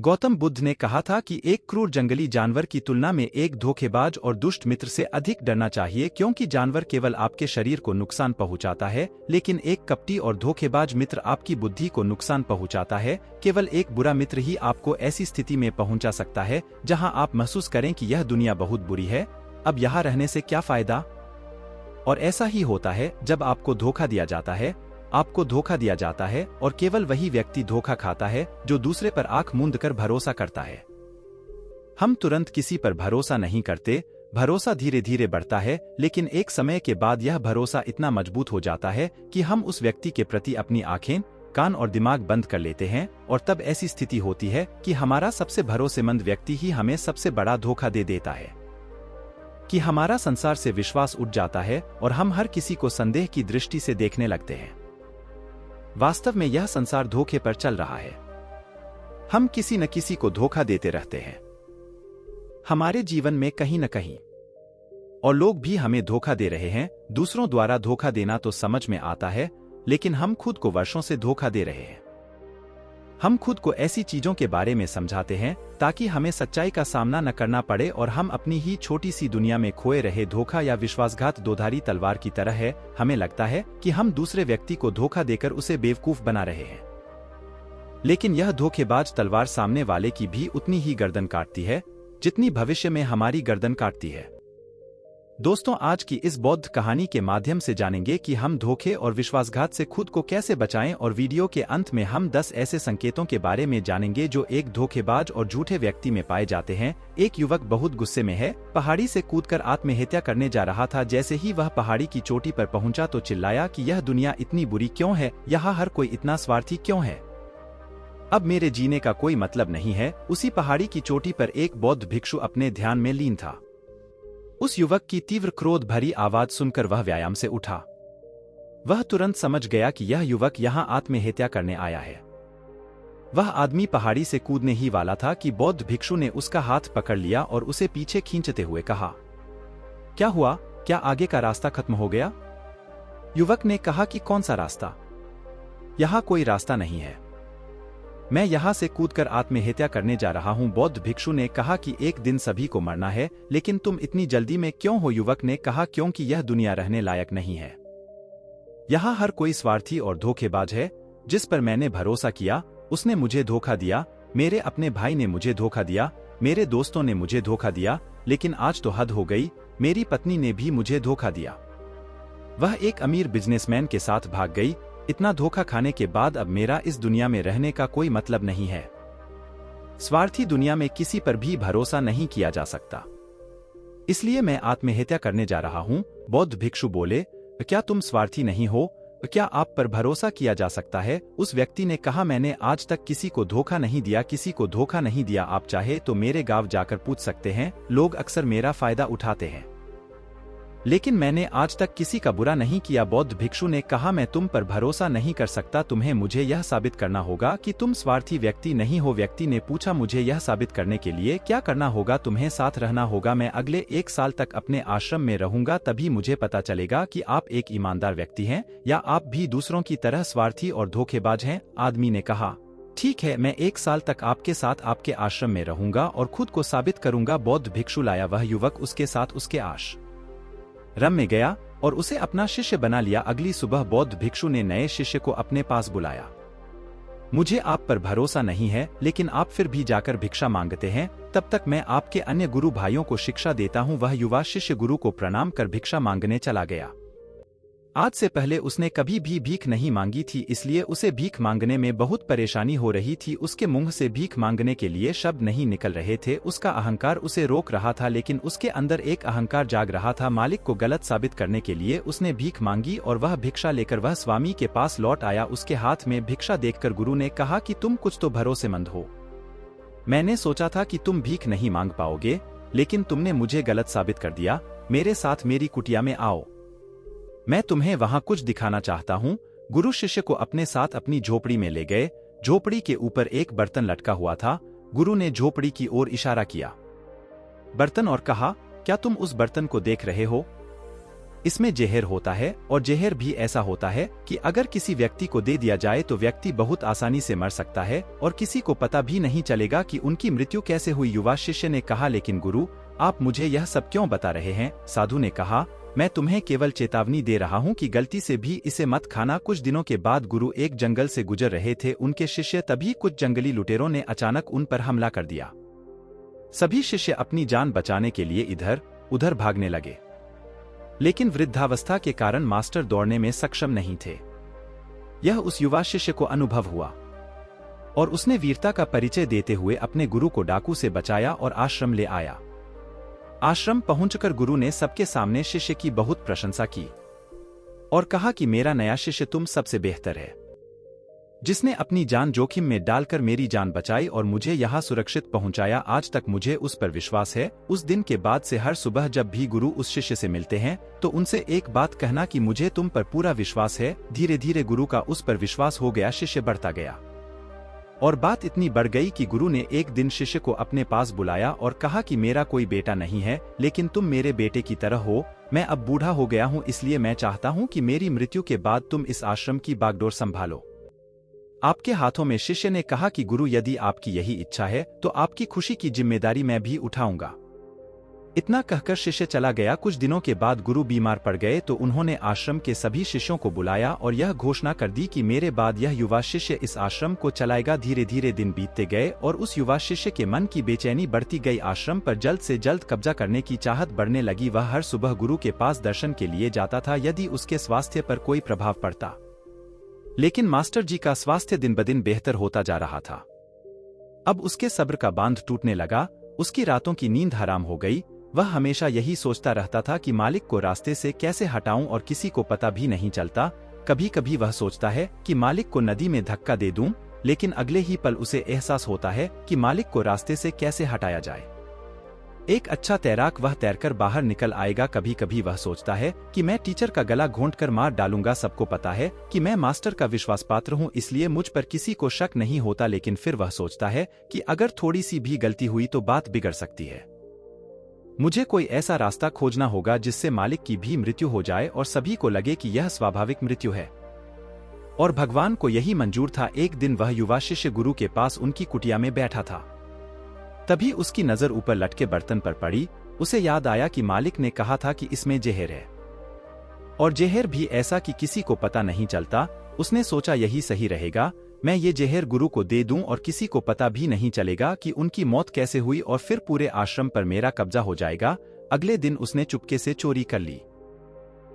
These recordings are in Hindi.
गौतम बुद्ध ने कहा था कि एक क्रूर जंगली जानवर की तुलना में एक धोखेबाज और दुष्ट मित्र से अधिक डरना चाहिए, क्योंकि जानवर केवल आपके शरीर को नुकसान पहुंचाता है, लेकिन एक कपटी और धोखेबाज मित्र आपकी बुद्धि को नुकसान पहुंचाता है। केवल एक बुरा मित्र ही आपको ऐसी स्थिति में पहुंचा सकता है जहां आप महसूस करें कि यह दुनिया बहुत बुरी है, अब यहाँ रहने से क्या फायदा। और ऐसा ही होता है जब आपको धोखा दिया जाता है। आपको धोखा दिया जाता है और केवल वही व्यक्ति धोखा खाता है जो दूसरे पर आंख मूंद कर भरोसा करता है। हम तुरंत किसी पर भरोसा नहीं करते, भरोसा धीरे धीरे बढ़ता है, लेकिन एक समय के बाद यह भरोसा इतना मजबूत हो जाता है कि हम उस व्यक्ति के प्रति अपनी आंखें, कान और दिमाग बंद कर लेते हैं, और तब ऐसी स्थिति होती है कि हमारा सबसे भरोसेमंद व्यक्ति ही हमें सबसे बड़ा धोखा दे देता है, कि हमारा संसार से विश्वास उठ जाता है और हम हर किसी को संदेह की दृष्टि से देखने लगते हैं। वास्तव में यह संसार धोखे पर चल रहा है। हम किसी न किसी को धोखा देते रहते हैं हमारे जीवन में कहीं न कहीं, और लोग भी हमें धोखा दे रहे हैं। दूसरों द्वारा धोखा देना तो समझ में आता है, लेकिन हम खुद को वर्षों से धोखा दे रहे हैं। हम खुद को ऐसी चीजों के बारे में समझाते हैं ताकि हमें सच्चाई का सामना न करना पड़े, और हम अपनी ही छोटी सी दुनिया में खोए रहे। धोखा या विश्वासघात दोधारी तलवार की तरह है। हमें लगता है कि हम दूसरे व्यक्ति को धोखा देकर उसे बेवकूफ बना रहे हैं, लेकिन यह धोखेबाज तलवार सामने वाले की भी उतनी ही गर्दन काटती है जितनी भविष्य में हमारी गर्दन काटती है। दोस्तों, आज की इस बौद्ध कहानी के माध्यम से जानेंगे कि हम धोखे और विश्वासघात से खुद को कैसे बचाएं, और वीडियो के अंत में हम 10 ऐसे संकेतों के बारे में जानेंगे जो एक धोखेबाज और झूठे व्यक्ति में पाए जाते हैं। एक युवक बहुत गुस्से में है, पहाड़ी से कूदकर आत्महत्या करने जा रहा था। जैसे ही वह पहाड़ी की चोटी पर पहुंचा तो चिल्लाया कि यह दुनिया इतनी बुरी क्यों है, यहाँ हर कोई इतना स्वार्थी क्यों है, अब मेरे जीने का कोई मतलब नहीं है। उसी पहाड़ी की चोटी पर एक बौद्ध भिक्षु अपने ध्यान में लीन था। उस युवक की तीव्र क्रोध भरी आवाज सुनकर वह व्यायाम से उठा। वह तुरंत समझ गया कि यह युवक यहाँ आत्महत्या करने आया है। वह आदमी पहाड़ी से कूदने ही वाला था कि बौद्ध भिक्षु ने उसका हाथ पकड़ लिया और उसे पीछे खींचते हुए कहा, क्या हुआ, क्या आगे का रास्ता खत्म हो गया? युवक ने कहा कि कौन सा रास्ता, यहाँ कोई रास्ता नहीं है, मैं यहाँ से कूदकर आत्महत्या करने जा रहा हूँ। बौद्ध भिक्षु ने कहा कि एक दिन सभी को मरना है, लेकिन तुम इतनी जल्दी में क्यों हो? युवक ने कहा, क्योंकि यह दुनिया रहने लायक नहीं है। यहाँ हर कोई स्वार्थी और धोखेबाज है। जिस पर मैंने भरोसा किया उसने मुझे धोखा दिया, मेरे अपने भाई ने मुझे धोखा दिया, मेरे दोस्तों ने मुझे धोखा दिया, लेकिन आज तो हद हो गई, मेरी पत्नी ने भी मुझे धोखा दिया। वह एक अमीर बिजनेसमैन के साथ भाग गई। इतना धोखा खाने के बाद अब मेरा इस दुनिया में रहने का कोई मतलब नहीं है। स्वार्थी दुनिया में किसी पर भी भरोसा नहीं किया जा सकता, इसलिए मैं आत्महत्या करने जा रहा हूं। बौद्ध भिक्षु बोले, क्या तुम स्वार्थी नहीं हो? क्या आप पर भरोसा किया जा सकता है? उस व्यक्ति ने कहा, मैंने आज तक किसी को धोखा नहीं दिया, किसी को धोखा नहीं दिया। आप चाहे तो मेरे गांव जाकर पूछ सकते हैं, लोग अक्सर मेरा फायदा उठाते हैं, लेकिन मैंने आज तक किसी का बुरा नहीं किया। बौद्ध भिक्षु ने कहा, मैं तुम पर भरोसा नहीं कर सकता, तुम्हें मुझे यह साबित करना होगा कि तुम स्वार्थी व्यक्ति नहीं हो। व्यक्ति ने पूछा, मुझे यह साबित करने के लिए क्या करना होगा? तुम्हें साथ रहना होगा, मैं अगले 1 साल तक अपने आश्रम में रहूंगा, तभी मुझे पता चलेगा कि आप एक ईमानदार व्यक्ति हैं या आप भी दूसरों की तरह स्वार्थी और धोखेबाज हैं। आदमी ने कहा, ठीक है, मैं 1 साल तक आपके साथ आपके आश्रम में रहूंगा और खुद को साबित करूंगा। बौद्ध भिक्षु लाया। वह युवक उसके साथ उसके आश्रम में गया और उसे अपना शिष्य बना लिया। अगली सुबह बौद्ध भिक्षु ने नए शिष्य को अपने पास बुलाया। मुझे आप पर भरोसा नहीं है, लेकिन आप फिर भी जाकर भिक्षा मांगते हैं, तब तक मैं आपके अन्य गुरु भाइयों को शिक्षा देता हूं। वह युवा शिष्य गुरु को प्रणाम कर भिक्षा मांगने चला गया। आज से पहले उसने कभी भी भीख नहीं मांगी थी, इसलिए उसे भीख मांगने में बहुत परेशानी हो रही थी। उसके मुंह से भीख मांगने के लिए शब्द नहीं निकल रहे थे। उसका अहंकार उसे रोक रहा था, लेकिन उसके अंदर एक अहंकार जाग रहा था। मालिक को गलत साबित करने के लिए उसने भीख मांगी और वह भिक्षा लेकर वह स्वामी के पास लौट आया। उसके हाथ में भिक्षा देखकर गुरु ने कहा कि तुम कुछ तो भरोसेमंद हो। मैंने सोचा था कि तुम भीख नहीं मांग पाओगे, लेकिन तुमने मुझे गलत साबित कर दिया। मेरे साथ मेरी कुटिया में आओ, मैं तुम्हें वहां कुछ दिखाना चाहता हूं। गुरु शिष्य को अपने साथ अपनी झोपड़ी में ले गए। झोपड़ी के ऊपर एक बर्तन लटका हुआ था। गुरु ने झोपड़ी की ओर इशारा किया बर्तन और कहा, क्या तुम उस बर्तन को देख रहे हो? इसमें जहर होता है और जहर भी ऐसा होता है कि अगर किसी व्यक्ति को दे दिया जाए तो व्यक्ति बहुत आसानी से मर सकता है और किसी को पता भी नहीं चलेगा कि उनकी मृत्यु कैसे हुई। युवा शिष्य ने कहा, लेकिन गुरु, आप मुझे यह सब क्यों बता रहे हैं? साधु ने कहा, मैं तुम्हें केवल चेतावनी दे रहा हूँ कि गलती से भी इसे मत खाना। कुछ दिनों के बाद गुरु एक जंगल से गुजर रहे थे। उनके शिष्य तभी कुछ जंगली लुटेरों ने अचानक उन पर हमला कर दिया। सभी शिष्य अपनी जान बचाने के लिए इधर उधर भागने लगे, लेकिन वृद्धावस्था के कारण मास्टर दौड़ने में सक्षम नहीं थे। यह उस युवा शिष्य को अनुभव हुआ और उसने वीरता का परिचय देते हुए अपने गुरु को डाकू से बचाया और आश्रम ले आया। आश्रम पहुंचकर गुरु ने सबके सामने शिष्य की बहुत प्रशंसा की और कहा कि मेरा नया शिष्य तुम सबसे बेहतर है, जिसने अपनी जान जोखिम में डालकर मेरी जान बचाई और मुझे यहाँ सुरक्षित पहुंचाया। आज तक मुझे उस पर विश्वास है। उस दिन के बाद से हर सुबह जब भी गुरु उस शिष्य से मिलते हैं तो उनसे एक बात कहना कि मुझे तुम पर पूरा विश्वास है। धीरे धीरे गुरु का उस पर विश्वास हो गया, शिष्य बढ़ता गया और बात इतनी बढ़ गई कि गुरु ने एक दिन शिष्य को अपने पास बुलाया और कहा कि मेरा कोई बेटा नहीं है, लेकिन तुम मेरे बेटे की तरह हो। मैं अब बूढ़ा हो गया हूँ, इसलिए मैं चाहता हूँ कि मेरी मृत्यु के बाद तुम इस आश्रम की बागडोर संभालो आपके हाथों में। शिष्य ने कहा कि गुरु, यदि आपकी यही इच्छा है तो आपकी खुशी की जिम्मेदारी मैं भी उठाऊंगा। इतना कहकर शिष्य चला गया। कुछ दिनों के बाद गुरु बीमार पड़ गए तो उन्होंने आश्रम के सभी शिष्यों को बुलाया और यह घोषणा कर दी कि मेरे बाद यह युवा शिष्य इस आश्रम को चलाएगा। धीरे धीरे दिन बीतते गए और उस युवा शिष्य के मन की बेचैनी बढ़ती गई। आश्रम पर जल्द से जल्द कब्जा करने की चाहत बढ़ने लगी। वह हर सुबह गुरु के पास दर्शन के लिए जाता था यदि उसके स्वास्थ्य पर कोई प्रभाव पड़ता, लेकिन मास्टर जी का स्वास्थ्य दिन ब दिन बेहतर होता जा रहा था। अब उसके सब्र का बांध टूटने लगा, उसकी रातों की नींद हराम हो गई। वह हमेशा यही सोचता रहता था कि मालिक को रास्ते से कैसे हटाऊं और किसी को पता भी नहीं चलता। कभी कभी वह सोचता है कि मालिक को नदी में धक्का दे दूं, लेकिन अगले ही पल उसे एहसास होता है कि मालिक को रास्ते से कैसे हटाया जाए। एक अच्छा तैराक वह तैरकर बाहर निकल आएगा। कभी कभी वह सोचता है कि मैं टीचर का गला घोंटकर मार डालूंगा। सबको पता है कि मैं मास्टर का विश्वास पात्र हूं, इसलिए मुझ पर किसी को शक नहीं होता। लेकिन फिर वह सोचता है कि अगर थोड़ी सी भी गलती हुई तो बात बिगड़ सकती है। मुझे कोई ऐसा रास्ता खोजना होगा जिससे मालिक की भी मृत्यु हो जाए और सभी को लगे कि यह स्वाभाविक मृत्यु है। और भगवान को यही मंजूर था। एक दिन वह युवा शिष्य गुरु के पास उनकी कुटिया में बैठा था। तभी उसकी नजर ऊपर लटके बर्तन पर पड़ी। उसे याद आया कि मालिक ने कहा था कि इसमें जहर है, और जहर भी ऐसा कि किसी को पता नहीं चलता। उसने सोचा यही सही रहेगा, मैं ये जहर गुरु को दे दूं और किसी को पता भी नहीं चलेगा कि उनकी मौत कैसे हुई, और फिर पूरे आश्रम पर मेरा कब्जा हो जाएगा। अगले दिन उसने चुपके से चोरी कर ली।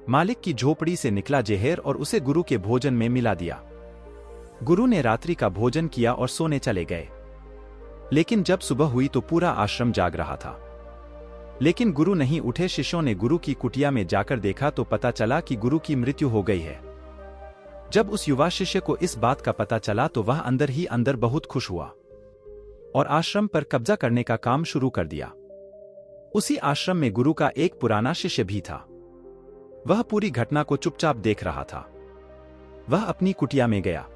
मालिक की झोपड़ी से निकला जहर और उसे गुरु के भोजन में मिला दिया। गुरु ने रात्रि का भोजन किया और सोने चले गए। लेकिन जब सुबह हुई तो पूरा आश्रम जाग रहा था, लेकिन गुरु नहीं उठे। शिष्यों ने गुरु की कुटिया में जाकर देखा तो पता चला कि गुरु की मृत्यु हो गई है। जब उस युवा शिष्य को इस बात का पता चला तो वह अंदर ही अंदर बहुत खुश हुआ और आश्रम पर कब्जा करने का काम शुरू कर दिया। उसी आश्रम में गुरु का एक पुराना शिष्य भी था। वह पूरी घटना को चुपचाप देख रहा था। वह अपनी कुटिया में गया।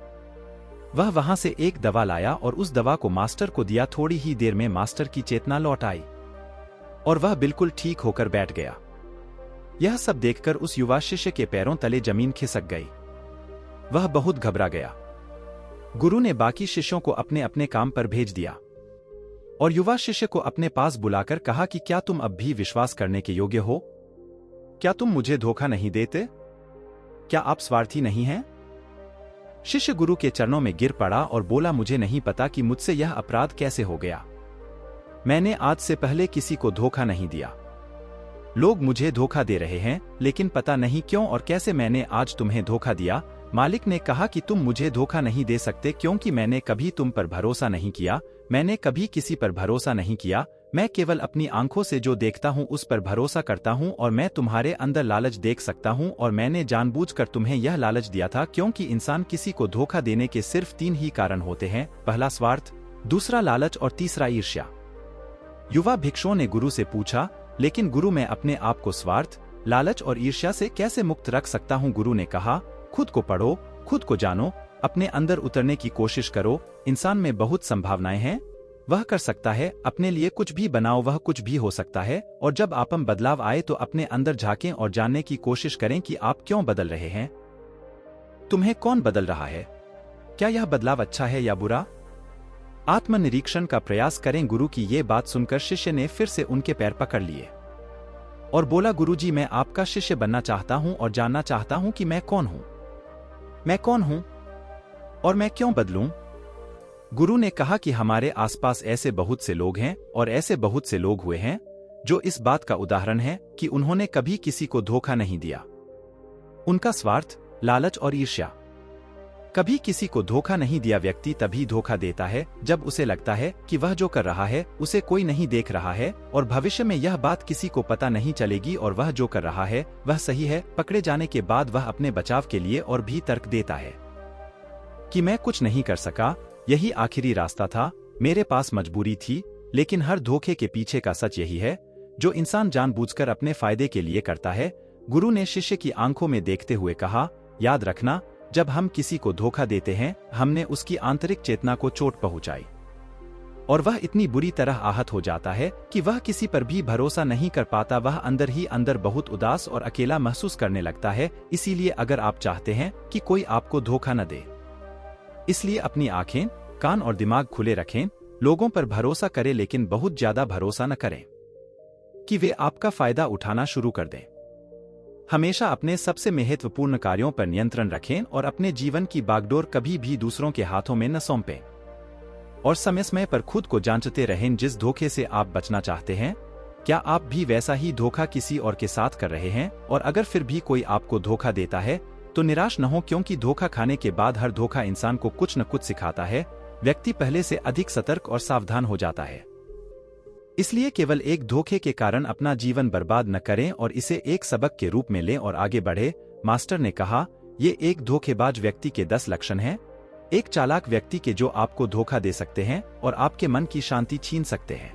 वह वहां से एक दवा लाया और उस दवा को मास्टर को दिया। थोड़ी ही देर में मास्टर की चेतना लौट आई और वह बिल्कुल ठीक होकर बैठ गया। यह सब देखकर उस युवा शिष्य के पैरों तले जमीन खिसक गई। वह बहुत घबरा गया। गुरु ने बाकी शिष्यों को अपने अपने काम पर भेज दिया और युवा शिष्य को अपने पास बुलाकर कहा कि क्या तुम अब भी विश्वास करने के योग्य हो? क्या तुम मुझे धोखा नहीं देते? क्या आप स्वार्थी नहीं हैं? शिष्य गुरु के चरणों में गिर पड़ा और बोला, मुझे नहीं पता कि मुझसे यह अपराध कैसे हो गया। मैंने आज से पहले किसी को धोखा नहीं दिया। लोग मुझे धोखा दे रहे हैं, लेकिन पता नहीं क्यों और कैसे मैंने आज तुम्हें धोखा दिया। मालिक ने कहा कि तुम मुझे धोखा नहीं दे सकते क्योंकि मैंने कभी तुम पर भरोसा नहीं किया। मैंने कभी किसी पर भरोसा नहीं किया। मैं केवल अपनी आंखों से जो देखता हूं उस पर भरोसा करता हूं और मैं तुम्हारे अंदर लालच देख सकता हूं और मैंने जानबूझकर तुम्हें यह लालच दिया था क्योंकि इंसान किसी को धोखा देने के सिर्फ 3 ही कारण होते हैं, पहला स्वार्थ, दूसरा लालच और तीसरा ईर्ष्या। युवा भिक्षुओं ने गुरु से पूछा, लेकिन गुरु मैं अपने आप को स्वार्थ, लालच और ईर्ष्या से कैसे मुक्त रख सकता हूं? गुरु ने कहा, खुद को पढ़ो, खुद को जानो, अपने अंदर उतरने की कोशिश करो। इंसान में बहुत संभावनाएं हैं, वह कर सकता है, अपने लिए कुछ भी बनाओ, वह कुछ भी हो सकता है। और जब आप में बदलाव आए तो अपने अंदर झांकें और जानने की कोशिश करें कि आप क्यों बदल रहे हैं। तुम्हें कौन बदल रहा है? क्या यह बदलाव अच्छा है या बुरा? आत्मनिरीक्षण का प्रयास करें। गुरु की ये बात सुनकर शिष्य ने फिर से उनके पैर पकड़ लिए और बोला, गुरुजी, मैं आपका शिष्य बनना चाहता हूं और जानना चाहता हूं कि मैं कौन हूं। मैं कौन हूं और मैं क्यों बदलूं? गुरु ने कहा कि हमारे आसपास ऐसे बहुत से लोग हैं और ऐसे बहुत से लोग हुए हैं जो इस बात का उदाहरण है कि उन्होंने कभी किसी को धोखा नहीं दिया। उनका स्वार्थ, लालच और ईर्ष्या, कभी किसी को धोखा नहीं दिया। व्यक्ति तभी धोखा देता है जब उसे लगता है कि वह जो कर रहा है उसे कोई नहीं देख रहा है और भविष्य में यह बात किसी को पता नहीं चलेगी और वह जो कर रहा है वह सही है। पकड़े जाने के बाद वह अपने बचाव के लिए और भी तर्क देता है कि मैं कुछ नहीं कर सका, यही आखिरी रास्ता था, मेरे पास मजबूरी थी। लेकिन हर धोखे के पीछे का सच यही है जो इंसान जानबूझकर अपने फायदे के लिए करता है। गुरु ने शिष्य की आंखों में देखते हुए कहा, याद रखना, जब हम किसी को धोखा देते हैं हमने उसकी आंतरिक चेतना को चोट पहुंचाई और वह इतनी बुरी तरह आहत हो जाता है कि वह किसी पर भी भरोसा नहीं कर पाता। वह अंदर ही अंदर बहुत उदास और अकेला महसूस करने लगता है। इसीलिए अगर आप चाहते हैं कि कोई आपको धोखा न दे, इसलिए अपनी आंखें, कान और दिमाग खुले रखें। लोगों पर भरोसा करें लेकिन बहुत ज्यादा भरोसा न करें कि वे आपका फायदा उठाना शुरू कर दें। हमेशा अपने सबसे महत्वपूर्ण कार्यों पर नियंत्रण रखें और अपने जीवन की बागडोर कभी भी दूसरों के हाथों में न सौंपें। और समय समय पर खुद को जांचते रहें। जिस धोखे से आप बचना चाहते हैं, क्या आप भी वैसा ही धोखा किसी और के साथ कर रहे हैं? और अगर फिर भी कोई आपको धोखा देता है तो निराश न हो, क्योंकि धोखा खाने के बाद हर धोखा इंसान को कुछ न कुछ सिखाता है। व्यक्ति पहले से अधिक सतर्क और सावधान हो जाता है। इसलिए केवल एक धोखे के कारण अपना जीवन बर्बाद न करें और इसे एक सबक के रूप में लें और आगे बढ़े। मास्टर ने कहा, ये एक धोखेबाज व्यक्ति के 10 लक्षण हैं, एक चालाक व्यक्ति के जो आपको धोखा दे सकते हैं और आपके मन की शांति छीन सकते हैं।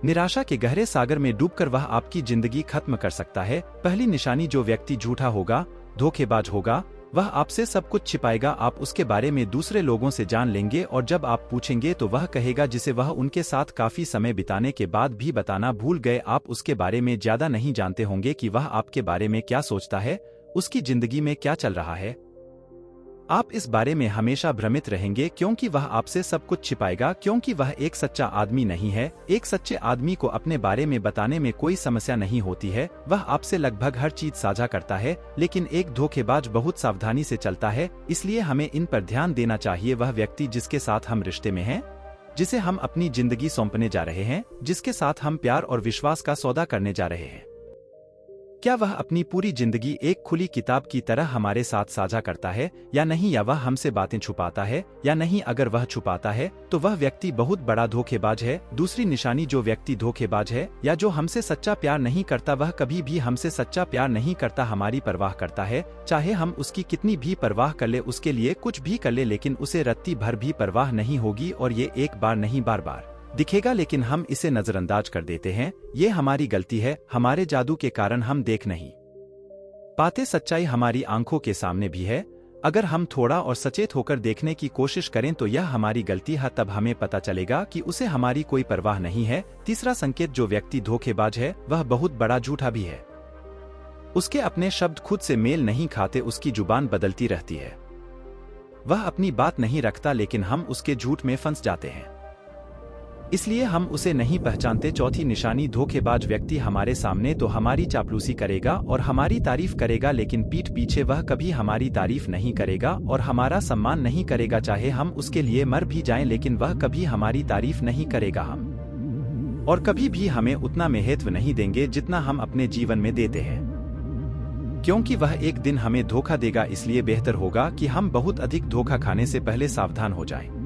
निराशा के गहरे सागर में डूबकर वह आपकी जिंदगी खत्म कर सकता है। पहली निशानी, जो व्यक्ति झूठा होगा, धोखेबाज होगा, वह आपसे सब कुछ छिपाएगा। आप उसके बारे में दूसरे लोगों से जान लेंगे और जब आप पूछेंगे तो वह कहेगा जिसे वह उनके साथ काफी समय बिताने के बाद भी बताना भूल गए। आप उसके बारे में ज्यादा नहीं जानते होंगे कि वह आपके बारे में क्या सोचता है, उसकी जिंदगी में क्या चल रहा है। आप इस बारे में हमेशा भ्रमित रहेंगे क्योंकि वह आपसे सब कुछ छिपाएगा, क्योंकि वह एक सच्चा आदमी नहीं है। एक सच्चे आदमी को अपने बारे में बताने में कोई समस्या नहीं होती है, वह आपसे लगभग हर चीज साझा करता है। लेकिन एक धोखेबाज बहुत सावधानी से चलता है, इसलिए हमें इन पर ध्यान देना चाहिए। वह व्यक्ति जिसके साथ हम रिश्ते में हैं, जिसे हम अपनी जिंदगी सौंपने जा रहे हैं, जिसके साथ हम प्यार और विश्वास का सौदा करने जा रहे हैं, क्या वह अपनी पूरी जिंदगी एक खुली किताब की तरह हमारे साथ साझा करता है या नहीं, या वह हमसे बातें छुपाता है या नहीं। अगर वह छुपाता है तो वह व्यक्ति बहुत बड़ा धोखेबाज है। दूसरी निशानी, जो व्यक्ति धोखेबाज है या जो हमसे सच्चा प्यार नहीं करता, वह कभी भी हमसे सच्चा प्यार नहीं करता, हमारी परवाह करता है। चाहे हम उसकी कितनी भी परवाह कर ले, उसके लिए कुछ भी कर ले, लेकिन उसे रत्ती भर भी परवाह नहीं होगी और ये एक बार नहीं बार बार दिखेगा, लेकिन हम इसे नजरअंदाज कर देते हैं। ये हमारी गलती है, हमारे जादू के कारण हम देख नहीं पाते। सच्चाई हमारी आंखों के सामने भी है। अगर हम थोड़ा और सचेत होकर देखने की कोशिश करें तो यह हमारी गलती है, तब हमें पता चलेगा कि उसे हमारी कोई परवाह नहीं है। तीसरा संकेत, जो व्यक्ति धोखेबाज है वह बहुत बड़ा झूठा भी है। उसके अपने शब्द खुद से मेल नहीं खाते, उसकी जुबान बदलती रहती है। वह अपनी बात नहीं रखता, लेकिन हम उसके झूठ में फंस जाते हैं, इसलिए हम उसे नहीं पहचानते। चौथी निशानी, धोखेबाज व्यक्ति हमारे सामने तो हमारी चापलूसी करेगा और हमारी तारीफ करेगा, लेकिन पीठ पीछे वह कभी हमारी तारीफ नहीं करेगा और हमारा सम्मान नहीं करेगा। चाहे हम उसके लिए मर भी जाएं, लेकिन वह कभी हमारी तारीफ नहीं करेगा। हम और कभी भी हमें उतना महत्व नहीं देंगे जितना हम अपने जीवन में देते हैं, क्योंकि वह एक दिन हमें धोखा देगा। इसलिए बेहतर होगा कि हम बहुत अधिक धोखा खाने से पहले सावधान हो जाएं।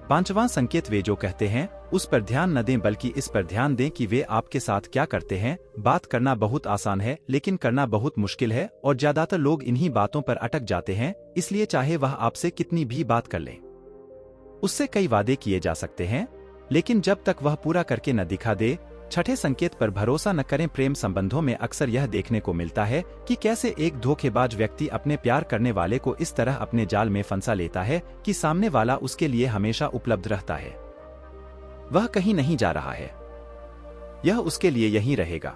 पांचवां संकेत, वे जो कहते हैं उस पर ध्यान न दें, बल्कि इस पर ध्यान दें कि वे आपके साथ क्या करते हैं। बात करना बहुत आसान है, लेकिन करना बहुत मुश्किल है और ज्यादातर लोग इन्हीं बातों पर अटक जाते हैं। इसलिए चाहे वह आपसे कितनी भी बात कर ले, उससे कई वादे किए जा सकते हैं, लेकिन जब तक वह पूरा करके न दिखा दे। छठे संकेत पर भरोसा न करें। प्रेम संबंधों में अक्सर यह देखने को मिलता है कि कैसे एक धोखेबाज व्यक्ति अपने प्यार करने वाले को इस तरह अपने जाल में फंसा लेता है कि सामने वाला उसके लिए हमेशा उपलब्ध रहता है, वह कहीं नहीं जा रहा है। यह उसके लिए यहीं रहेगा।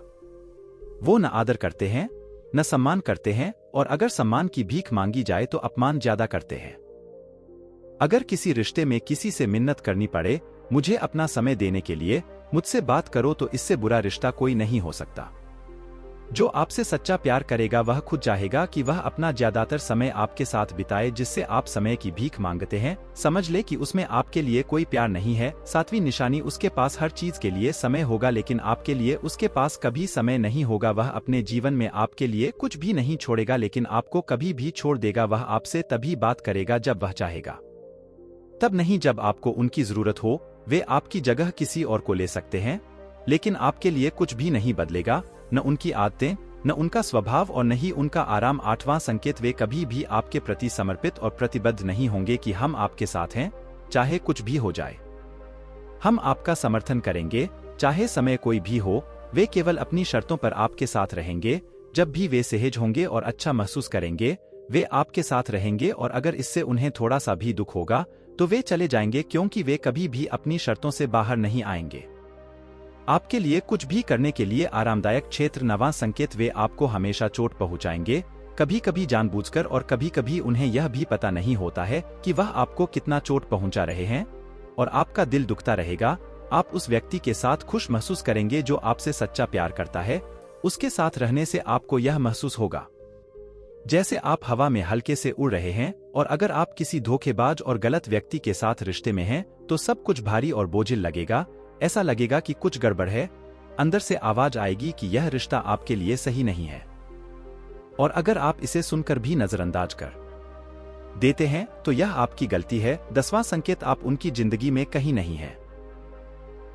वो न आदर करते हैं, न सम्मान करते हैं, और अगर सम्मान की भीख मांगी जाए तो अपमान ज्यादा करते हैं। अगर किसी रिश्ते में किसी से मिन्नत करनी पड़े, मुझे अपना समय देने के लिए, मुझसे बात करो, तो इससे बुरा रिश्ता कोई नहीं हो सकता। जो आपसे सच्चा प्यार करेगा वह खुद चाहेगा कि वह अपना ज्यादातर समय आपके साथ बिताए। जिससे आप समय की भीख मांगते हैं, समझ ले कि उसमें आपके लिए कोई प्यार नहीं है। सातवीं निशानी, उसके पास हर चीज के लिए समय होगा लेकिन आपके लिए उसके पास कभी समय नहीं होगा। वह अपने जीवन में आपके लिए कुछ भी नहीं छोड़ेगा लेकिन आपको कभी भी छोड़ देगा। वह आपसे तभी बात करेगा जब वह चाहेगा, तब नहीं जब आपको उनकी जरूरत हो। वे आपकी जगह किसी और को ले सकते हैं लेकिन आपके लिए कुछ भी नहीं बदलेगा, न उनकी आदतें, न उनका स्वभाव और न ही उनका आराम। आठवां संकेत, वे कभी भी आपके प्रति समर्पित और प्रतिबद्ध नहीं होंगे कि हम आपके साथ हैं, चाहे कुछ भी हो जाए। हम आपका समर्थन करेंगे, चाहे समय कोई भी हो। वे केवल अपनी शर्तों पर आपके साथ रहेंगे। जब भी वे सहज होंगे और अच्छा महसूस करेंगे, वे आपके साथ रहेंगे, और अगर इससे उन्हें थोड़ा सा भी दुख होगा तो वे चले जाएंगे, क्योंकि वे कभी भी अपनी शर्तों से बाहर नहीं आएंगे। आपके लिए कुछ भी करने के लिए आरामदायक क्षेत्र। नवां संकेत, वे आपको हमेशा चोट पहुंचाएंगे, कभी कभी जानबूझकर और कभी कभी उन्हें यह भी पता नहीं होता है कि वह आपको कितना चोट पहुंचा रहे हैं, और आपका दिल दुखता रहेगा। आप उस व्यक्ति के साथ खुश महसूस करेंगे जो आपसे सच्चा प्यार करता है। उसके साथ रहने से आपको यह महसूस होगा जैसे आप हवा में हल्के से उड़ रहे हैं, और अगर आप किसी धोखेबाज और गलत व्यक्ति के साथ रिश्ते में हैं तो सब कुछ भारी और बोझिल लगेगा। ऐसा लगेगा कि कुछ गड़बड़ है। अंदर से आवाज आएगी कि यह रिश्ता आपके लिए सही नहीं है, और अगर आप इसे सुनकर भी नजरअंदाज कर देते हैं तो यह आपकी गलती है। 10वां संकेत, आप उनकी जिंदगी में कहीं नहीं है।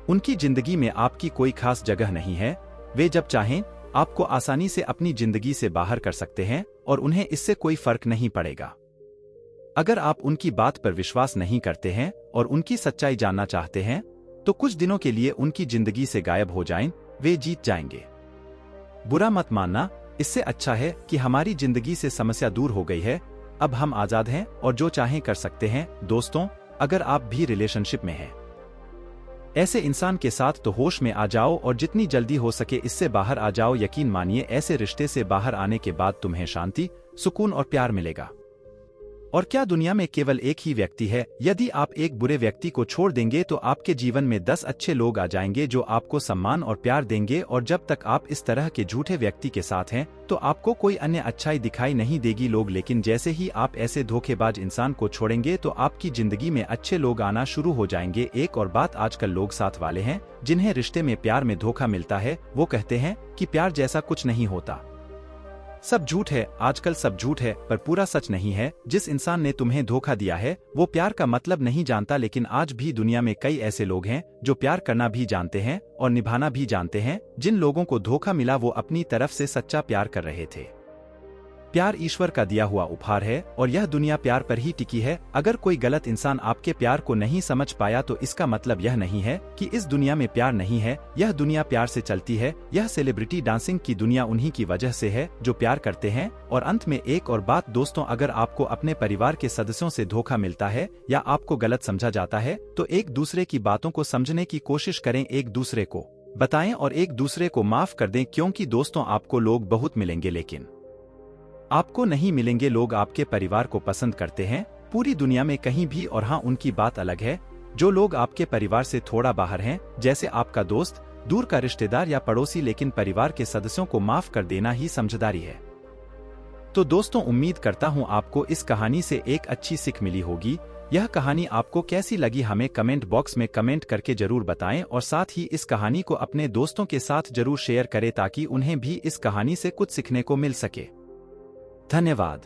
उनकी जिंदगी में आपकी कोई खास जगह नहीं है। वे जब चाहें आपको आसानी से अपनी जिंदगी से बाहर कर सकते हैं और उन्हें इससे कोई फर्क नहीं पड़ेगा। अगर आप उनकी बात पर विश्वास नहीं करते हैं और उनकी सच्चाई जानना चाहते हैं तो कुछ दिनों के लिए उनकी जिंदगी से गायब हो जाएं, वे जीत जाएंगे। बुरा मत मानना, इससे अच्छा है कि हमारी जिंदगी से समस्या दूर हो गई है, अब हम आजाद हैं और जो चाहें कर सकते हैं। दोस्तों, अगर आप भी रिलेशनशिप में हैं ऐसे इंसान के साथ तो होश में आ जाओ और जितनी जल्दी हो सके इससे बाहर आ जाओ। यकीन मानिए, ऐसे रिश्ते से बाहर आने के बाद तुम्हें शांति, सुकून और प्यार मिलेगा। और क्या दुनिया में केवल एक ही व्यक्ति है? यदि आप एक बुरे व्यक्ति को छोड़ देंगे तो आपके जीवन में 10 अच्छे लोग आ जाएंगे जो आपको सम्मान और प्यार देंगे, और जब तक आप इस तरह के झूठे व्यक्ति के साथ हैं तो आपको कोई अन्य अच्छाई दिखाई नहीं देगी लोग। लेकिन जैसे ही आप ऐसे धोखेबाज इंसान को छोड़ेंगे तो आपकी जिंदगी में अच्छे लोग आना शुरू हो जाएंगे। एक और बात, आजकल लोग साथ वाले हैं जिन्हें रिश्ते में प्यार में धोखा मिलता है। वो कहते हैं कि प्यार जैसा कुछ नहीं होता, सब झूठ है। आजकल सब झूठ है पर पूरा सच नहीं है। जिस इंसान ने तुम्हें धोखा दिया है वो प्यार का मतलब नहीं जानता, लेकिन आज भी दुनिया में कई ऐसे लोग हैं जो प्यार करना भी जानते हैं और निभाना भी जानते हैं। जिन लोगों को धोखा मिला वो अपनी तरफ से सच्चा प्यार कर रहे थे। प्यार ईश्वर का दिया हुआ उपहार है और यह दुनिया प्यार पर ही टिकी है। अगर कोई गलत इंसान आपके प्यार को नहीं समझ पाया तो इसका मतलब यह नहीं है कि इस दुनिया में प्यार नहीं है। यह दुनिया प्यार से चलती है। यह सेलिब्रिटी डांसिंग की दुनिया उन्हीं की वजह से है जो प्यार करते हैं। और अंत में एक और बात दोस्तों, अगर आपको अपने परिवार के सदस्यों से धोखा मिलता है या आपको गलत समझा जाता है तो एक दूसरे की बातों को समझने की कोशिश करें, एक दूसरे को बताएं और एक दूसरे को माफ कर दें। क्योंकि दोस्तों, आपको लोग बहुत मिलेंगे लेकिन आपको नहीं मिलेंगे। लोग आपके परिवार को पसंद करते हैं पूरी दुनिया में कहीं भी, और हाँ, उनकी बात अलग है जो लोग आपके परिवार से थोड़ा बाहर हैं, जैसे आपका दोस्त, दूर का रिश्तेदार या पड़ोसी। लेकिन परिवार के सदस्यों को माफ कर देना ही समझदारी है। तो दोस्तों, उम्मीद करता हूँ आपको इस कहानी से एक अच्छी सीख मिली होगी। यह कहानी आपको कैसी लगी हमें कमेंट बॉक्स में कमेंट करके जरूर बताएं, और साथ ही इस कहानी को अपने दोस्तों के साथ जरूर शेयर करें ताकि उन्हें भी इस कहानी से कुछ सीखने को मिल सके। धन्यवाद।